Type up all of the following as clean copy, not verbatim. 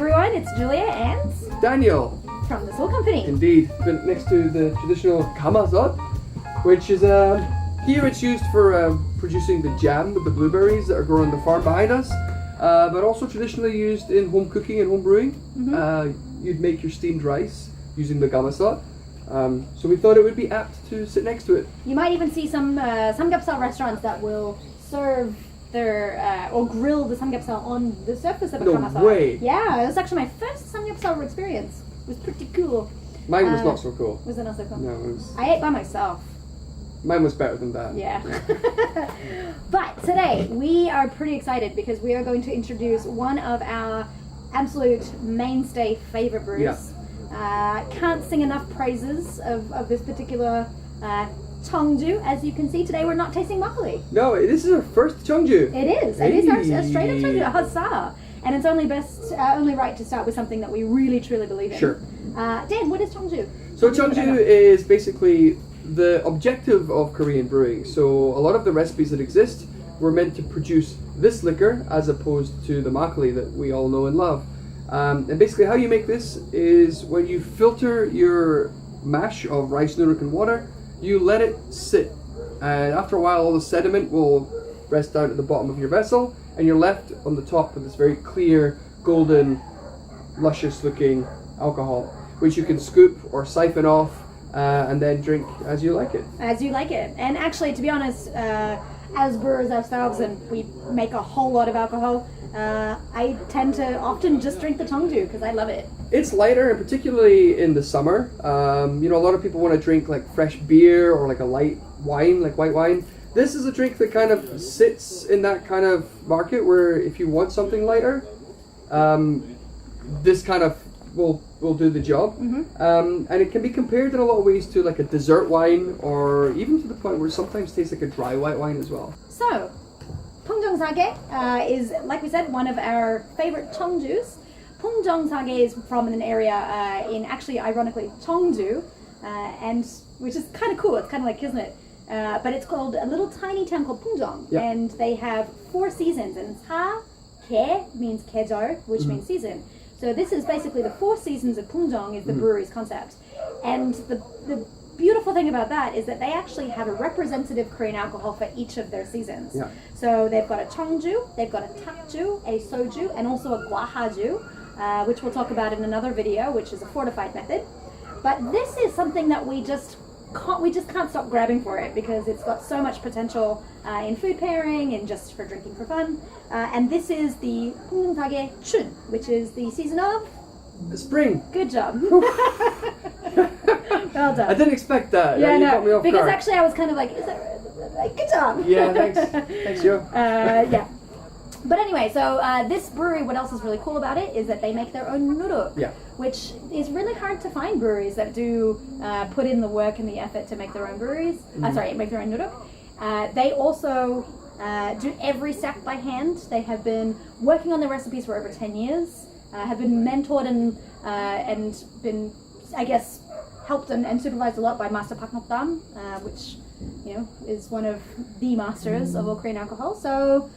everyone, it's Julia and Daniel. From the Sool Company. Indeed, been next to the traditional gamasot, which is here it's used for producing the jam with the blueberries that are grown on the farm behind us, but also traditionally used in home cooking and home brewing. You'd make your steamed rice using the gamasot. So we thought it would be apt to sit next to it. You might even see some samgyeopsal restaurants that will serve their or grill the samgyeopsal on the surface of a gamasot. No way! Yeah, it was actually my first samgyeopsal experience. It was pretty cool. Mine was not so cool. Was it not so cool? No, it was... I ate by myself. Mine was better than that. Yeah. But today we are pretty excited because we are going to introduce one of our absolute mainstay favorite brews. Yeah. Can't sing enough praises of this particular Cheongju. As you can see today, we're not tasting makgeolli. No, this is our first Cheongju. It is. Hey. It is our straight up Cheongju, a huzzah. And it's only right to start with something that we really truly believe in. Sure. Dan, what is Cheongju? So Cheongju is basically the objective of Korean brewing. So a lot of the recipes that exist were meant to produce this liquor as opposed to the makgeolli that we all know and love. And basically how you make this is when you filter your mash of rice, noodle and water, you let it sit. And after a while all the sediment will rest down at the bottom of your vessel and you're left on the top with this very clear, golden, luscious looking alcohol, which you can scoop or siphon off and then drink as you like it. As you like it. And actually, to be honest, as brewers ourselves, and we make a whole lot of alcohol, I tend to often just drink the Cheongju because I love it. It's lighter, and particularly in the summer. You know, a lot of people want to drink like fresh beer or like a light wine, like white wine. This is a drink that kind of sits in that kind of market where if you want something lighter, this kind of will do the job. And it can be compared in a lot of ways to like a dessert wine, or even to the point where it sometimes tastes like a dry white wine as well. So, Poong Jeong Sagye is, like we said, one of our favorite Cheongjus. Poong Jeong Sagye is from an area in, actually, ironically, Cheongju, and which is kind of cool. It's kind of like, isn't it? But it's called a little tiny town called Poong Jeong, and they have 4 seasons. And Sa, Ke means Kejeol, which means season. So this is basically the 4 seasons of Poong Jeong is the brewery's concept. And the beautiful thing about that is that they actually have a representative Korean alcohol for each of their seasons. Yeah. So they've got a Cheongju, they've got a Takju, a Soju, and also a Gwahaju, which we'll talk about in another video, which is a fortified method. But this is something that we just can't stop grabbing for it because it's got so much potential in food pairing and just for drinking for fun. And this is the Poong Jeong Sagye Chun, which is the season of Spring. Good job. Well done. I didn't expect that. Yeah, You no, caught me off because guard. actually I was kind of like, is that like, good job. Yeah, thanks. Thanks, Joe. Yeah. But anyway, so this brewery, what else is really cool about it is that they make their own noodle, which is really hard to find breweries that do put in the work and the effort to make their own breweries. Make their own noodle. They also do every step by hand. They have been working on their recipes for over 10 years. Have been mentored and been, I guess, helped and supervised a lot by Master Pak Nok Dam, which is one of the masters of all Korean alcohol. So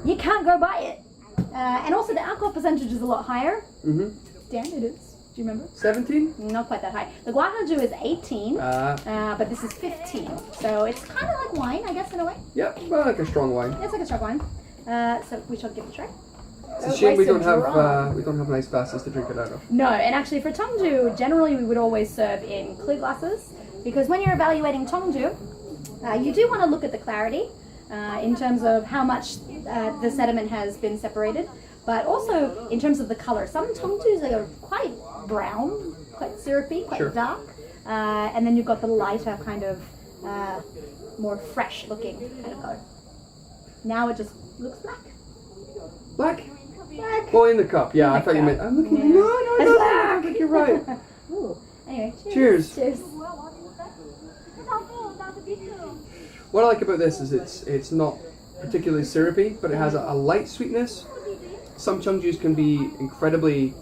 you can't go by it. And also the alcohol percentage is a lot higher. Dan, it is. Do you remember? 17? Not quite that high. The Gwahaju is 18, but this is 15. So it's kind of like wine, I guess, in a way. Yeah, well, like a strong wine. It's like a strong wine. So we shall give it a try. It's a shame we don't have nice glasses to drink it out of. No, and actually for Cheongju, generally we would always serve in clear glasses because when you're evaluating Cheongju, you do want to look at the clarity in terms of how much the sediment has been separated, but also in terms of the color. Some Cheongjus are quite brown, quite syrupy, quite dark, and then you've got the lighter kind of more fresh looking kind of color. Now it just looks black. Black? Black. Oh, in the cup. Yeah, I thought you meant. I'm looking. Yeah. No, It's I black. think you're right. Ooh. Anyway, Cheers. Cheers. What I like about this is it's not particularly syrupy, but it has a light sweetness. Some Cheongjus can be incredibly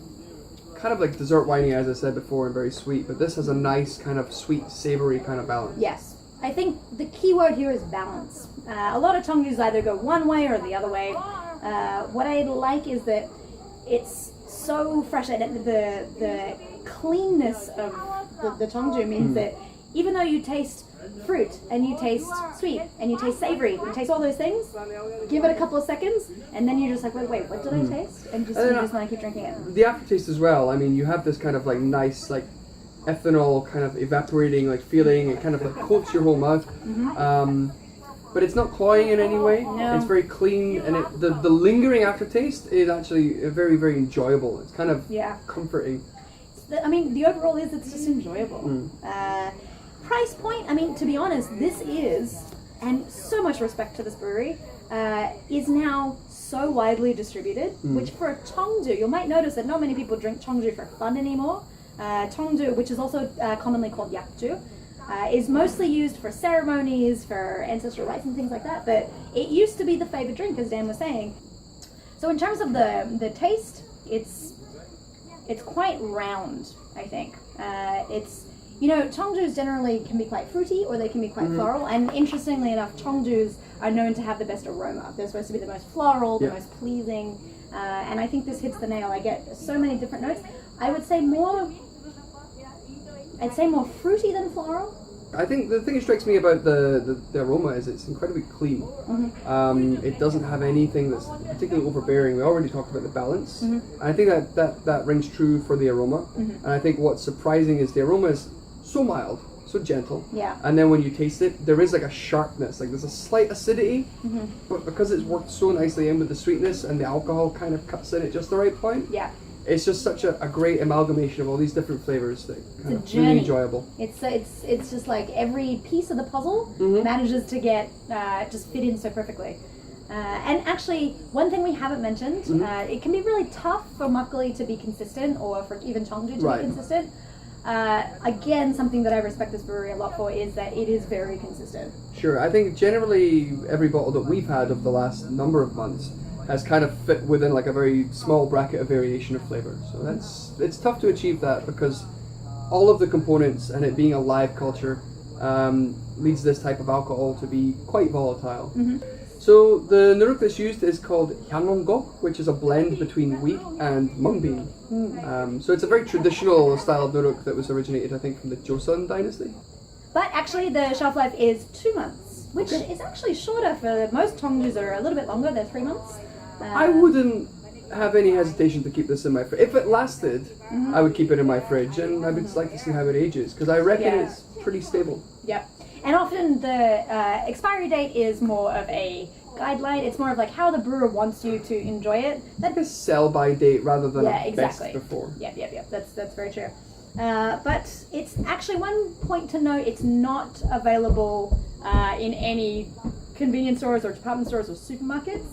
kind of like dessert winey, as I said before, and very sweet. But this has a nice kind of sweet, savory kind of balance. Yes. I think the key word here is balance. A lot of Cheongjus either go one way or the other way. What I like is that it's so fresh, and the cleanness of the Cheongju means that even though you taste fruit and you taste sweet and you taste savory, you taste all those things, give it a couple of seconds and then you're just like, wait, what did I taste? And you just want to keep drinking it. The aftertaste as well, I mean, you have this kind of like nice like ethanol kind of evaporating like feeling. It kind of like coats your whole mouth. But it's not cloying in any way. No. It's very clean, and the lingering aftertaste is actually very, very enjoyable. It's kind of comforting. I mean, the overall is it's just enjoyable. Price point, I mean, to be honest, this is, and so much respect to this brewery, is now so widely distributed, which for a Cheongju, you might notice that not many people drink Cheongju for fun anymore. Cheongju, which is also commonly called yakju, is mostly used for ceremonies, for ancestral rites and things like that, but it used to be the favorite drink, as Dan was saying. So in terms of the taste, it's quite round, I think. Cheongjus generally can be quite fruity or they can be quite floral, and interestingly enough, Cheongjus are known to have the best aroma. They're supposed to be the most floral, the most pleasing, and I think this hits the nail. I get so many different notes. I'd say more fruity than floral. I think the thing that strikes me about the aroma is it's incredibly clean. It doesn't have anything that's particularly overbearing. We already talked about the balance. And I think that rings true for the aroma. And I think what's surprising is the aroma is so mild, so gentle. Yeah. And then when you taste it, there is like a sharpness, like there's a slight acidity, but because it's worked so nicely in with the sweetness and the alcohol kind of cuts in at just the right point. Yeah. It's just such a great amalgamation of all these different flavors that kind of really enjoyable. It's just like every piece of the puzzle manages to get just fit in so perfectly. And actually, one thing we haven't mentioned, it can be really tough for makgeolli to be consistent, or for even Cheongju to be consistent. Again, something that I respect this brewery a lot for is that it is very consistent. Sure, I think generally every bottle that we've had of the last number of months has kind of fit within like a very small bracket of variation of flavor. So it's tough to achieve that because all of the components and it being a live culture leads this type of alcohol to be quite volatile. So the nuruk that's used is called hyangonggo, which is a blend between wheat and mung bean. So it's a very traditional style of nuruk that was originated, I think, from the Joseon dynasty. But actually the shelf life is 2 months, which is actually shorter. For most Cheongjus are a little bit longer, they're 3 months. I wouldn't have any hesitation to keep this in my fridge. If it lasted, I would keep it in my fridge, and I would just like to see how it ages, because I reckon it's pretty stable. Yep. And often the expiry date is more of a guideline. It's more of like how the brewer wants you to enjoy it. Like a sell-by date rather than best before. Yep. That's very true. But it's actually one point to note, it's not available in any convenience stores or department stores or supermarkets,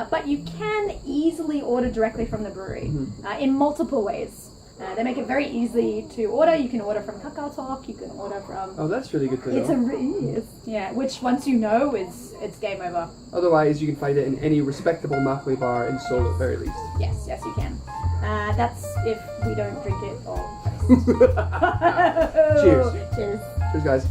but you can easily order directly from the brewery in multiple ways. They make it very easy to order. You can order from Kakao Talk. You can order from. Oh, that's really good to know. Which once you know, it's game over. Otherwise, you can find it in any respectable makgeolli bar in Seoul at very least. Yes, you can. That's if we don't drink it all. Cheers. Cheers. Cheers, guys.